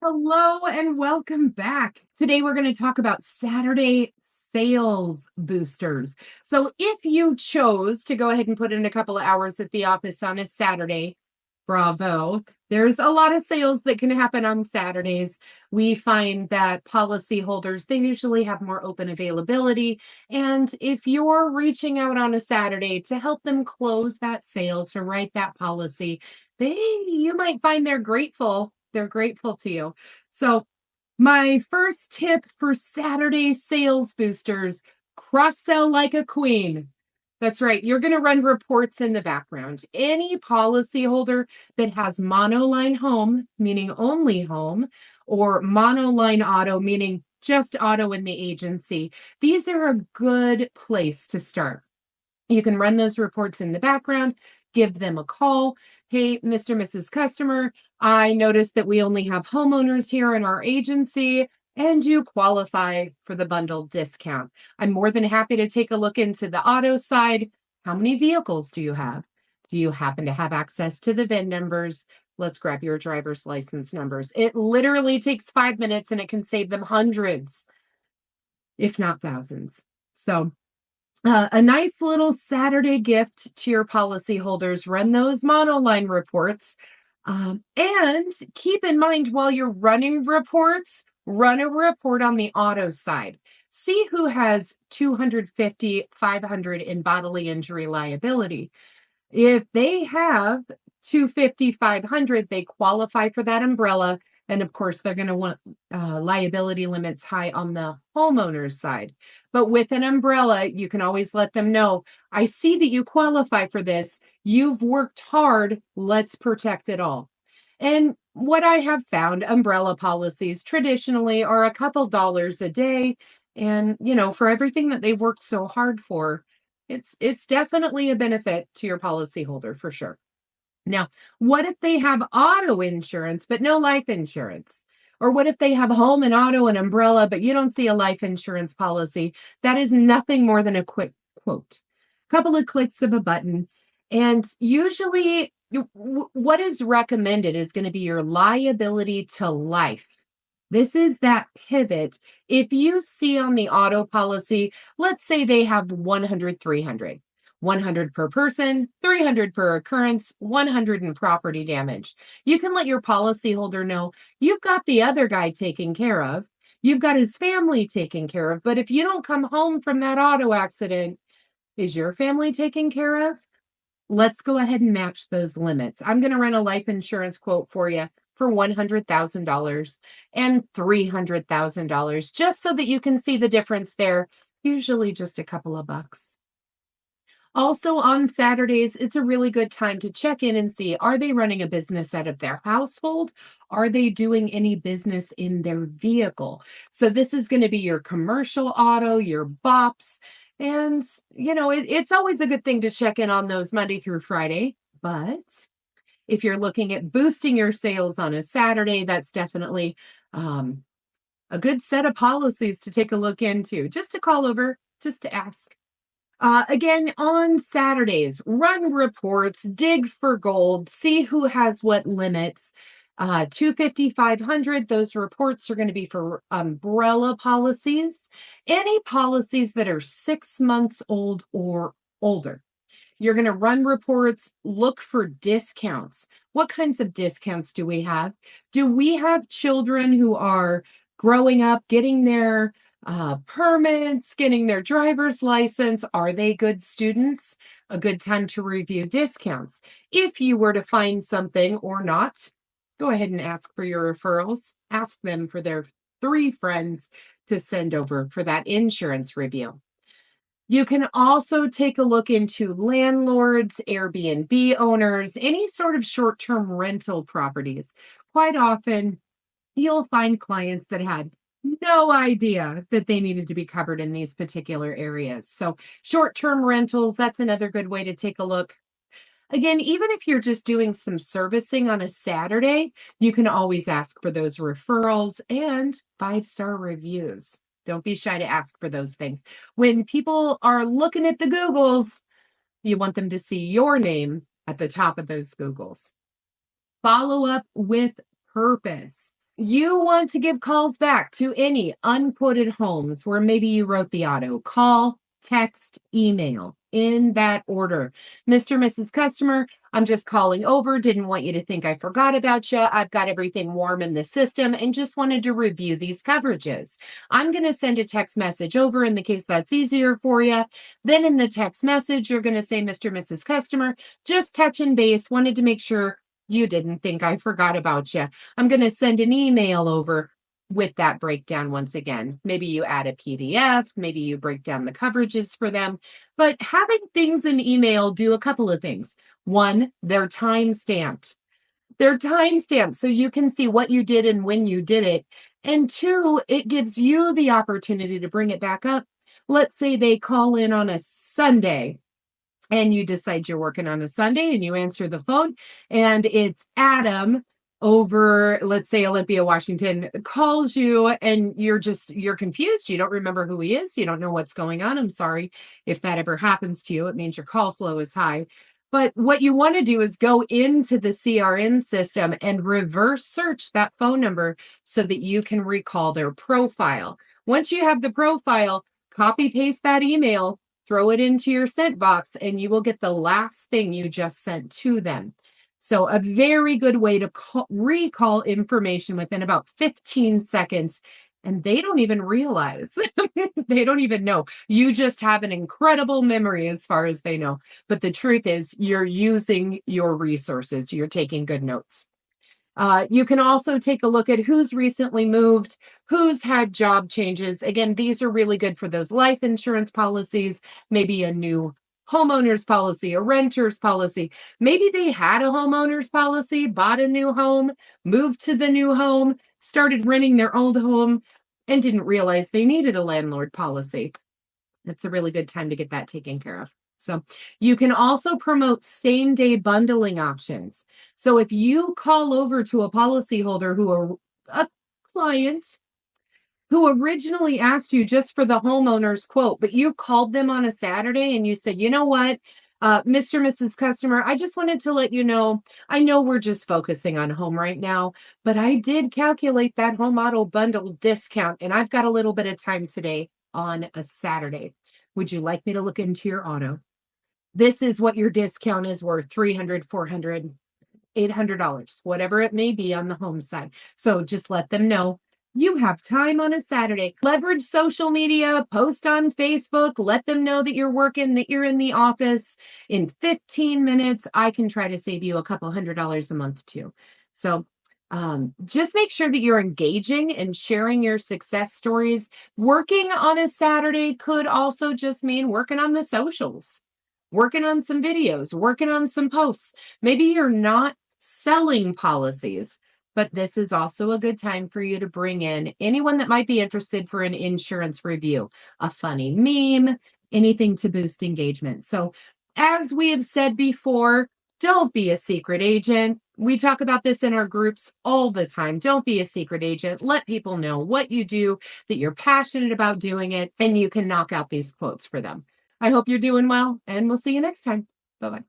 Hello and welcome back. Today we're going to talk about Saturday sales boosters. So if you chose to go ahead and put in a couple of hours at the office on a Saturday, bravo. There's a lot of sales that can happen on Saturdays. We find that policyholders, they usually have more open availability. And if you're reaching out on a Saturday to help them close that sale, to write that policy, you might find they're grateful. They're grateful to you. So my first tip for Saturday sales boosters, cross-sell like a queen. That's right. You're going to run reports in the background. Any policyholder that has monoline home, meaning only home, or monoline auto, meaning just auto in the agency, these are a good place to start. You can run those reports in the background, give them a call. Hey, Mr. Mrs. Customer, I noticed that we only have homeowners here in our agency and you qualify for the bundle discount. I'm more than happy to take a look into the auto side. How many vehicles do you have? Do you happen to have access to the VIN numbers? Let's grab your driver's license numbers. It literally takes 5 minutes and it can save them hundreds, if not thousands. So a nice little Saturday gift to your policyholders. Run those monoline reports. And keep in mind while you're running reports, run a report on the auto side. See who has 250, 500 in bodily injury liability. If they have 250, 500, they qualify for that umbrella. And of course, they're going to want liability limits high on the homeowner's side. But with an umbrella, you can always let them know, I see that you qualify for this. You've worked hard. Let's protect it all. And what I have found, umbrella policies traditionally are a couple dollars a day. And, for everything that they've worked so hard for, it's definitely a benefit to your policyholder for sure. Now, what if they have auto insurance, but no life insurance? Or what if they have home and auto and umbrella, but you don't see a life insurance policy? That is nothing more than a quick quote, a couple of clicks of a button. And usually what is recommended is going to be your liability to life. This is that pivot. If you see on the auto policy, let's say they have 100, 300. 100 per person, 300 per occurrence, 100 in property damage. You can let your policyholder know you've got the other guy taken care of. You've got his family taken care of. But if you don't come home from that auto accident, is your family taken care of? Let's go ahead and match those limits. I'm going to run a life insurance quote for you for $100,000 and $300,000, just so that you can see the difference there, usually just a couple of bucks. Also on Saturdays, it's a really good time to check in and see, are they running a business out of their household? Are they doing any business in their vehicle? So this is going to be your commercial auto, your BOPs. And, it's always a good thing to check in on those Monday through Friday. But if you're looking at boosting your sales on a Saturday, that's definitely a good set of policies to take a look into, just to call over, just to ask. Again, on Saturdays, run reports, dig for gold, see who has what limits. 250, 500, those reports are going to be for umbrella policies, any policies that are 6 months old or older. You're going to run reports, look for discounts. What kinds of discounts do we have? Do we have children who are growing up, getting their permits, getting their driver's license? Are they good students? A good time to review discounts. If you were to find something or not, go ahead and ask for your referrals. Ask them for their 3 friends to send over for that insurance review. You can also take a look into landlords, Airbnb owners, any sort of short-term rental properties. Quite often, you'll find clients that had no idea that they needed to be covered in these particular areas. So short-term rentals, that's another good way to take a look. Again, even if you're just doing some servicing on a Saturday, you can always ask for those referrals and 5-star reviews. Don't be shy to ask for those things. When people are looking at the Googles, you want them to see your name at the top of those Googles. Follow up with purpose. You want to give calls back to any unquoted homes where maybe you wrote the auto. Call, text, email in that order. Mr. Mrs. Customer, I'm just calling over. Didn't want you to think I forgot about you. I've got everything warm in the system and just wanted to review these coverages. I'm going to send a text message over in the case that's easier for you. Then in the text message, you're going to say, Mr. Mrs. Customer, just touching base, wanted to make sure you didn't think I forgot about you. I'm going to send an email over with that breakdown once again. Maybe you add a PDF, maybe you break down the coverages for them, but having things in email do a couple of things. One, they're time stamped. They're time stamped so you can see what you did and when you did it. And two, it gives you the opportunity to bring it back up. Let's say they call in on a Sunday and you decide you're working on a Sunday and you answer the phone and it's Adam over, let's say Olympia, Washington, calls you and you're confused. You don't remember who he is. You don't know what's going on. I'm sorry if that ever happens to you. It means your call flow is high. But what you want to do is go into the CRM system and reverse search that phone number so that you can recall their profile. Once you have the profile, copy paste that email, throw it into your sent box, and you will get the last thing you just sent to them. So a very good way to recall information within about 15 seconds. And they don't even realize, they don't even know. You just have an incredible memory as far as they know. But the truth is you're using your resources. You're taking good notes. You can also take a look at who's recently moved, who's had job changes. Again, these are really good for those life insurance policies, maybe a new homeowner's policy, a renter's policy. Maybe they had a homeowner's policy, bought a new home, moved to the new home, started renting their old home, and didn't realize they needed a landlord policy. That's a really good time to get that taken care of. So you can also promote same-day bundling options. So if you call over to a policyholder who are a client who originally asked you just for the homeowner's quote, but you called them on a Saturday and you said, you know what, Mr. Mrs. Customer, I just wanted to let you know, I know we're just focusing on home right now, but I did calculate that home auto bundle discount and I've got a little bit of time today on a Saturday. Would you like me to look into your auto? This is what your discount is worth, $300, $400, $800, whatever it may be on the home side. So just let them know you have time on a Saturday. Leverage social media, post on Facebook, let them know that you're working, that you're in the office. In 15 minutes, I can try to save you a couple $100 a month too. So just make sure that you're engaging and sharing your success stories. Working on a Saturday could also just mean working on the socials, working on some videos, working on some posts. Maybe you're not selling policies, but this is also a good time for you to bring in anyone that might be interested for an insurance review, a funny meme, anything to boost engagement. So as we have said before, don't be a secret agent. We talk about this in our groups all the time. Don't be a secret agent. Let people know what you do, that you're passionate about doing it, and you can knock out these quotes for them. I hope you're doing well, and we'll see you next time. Bye-bye.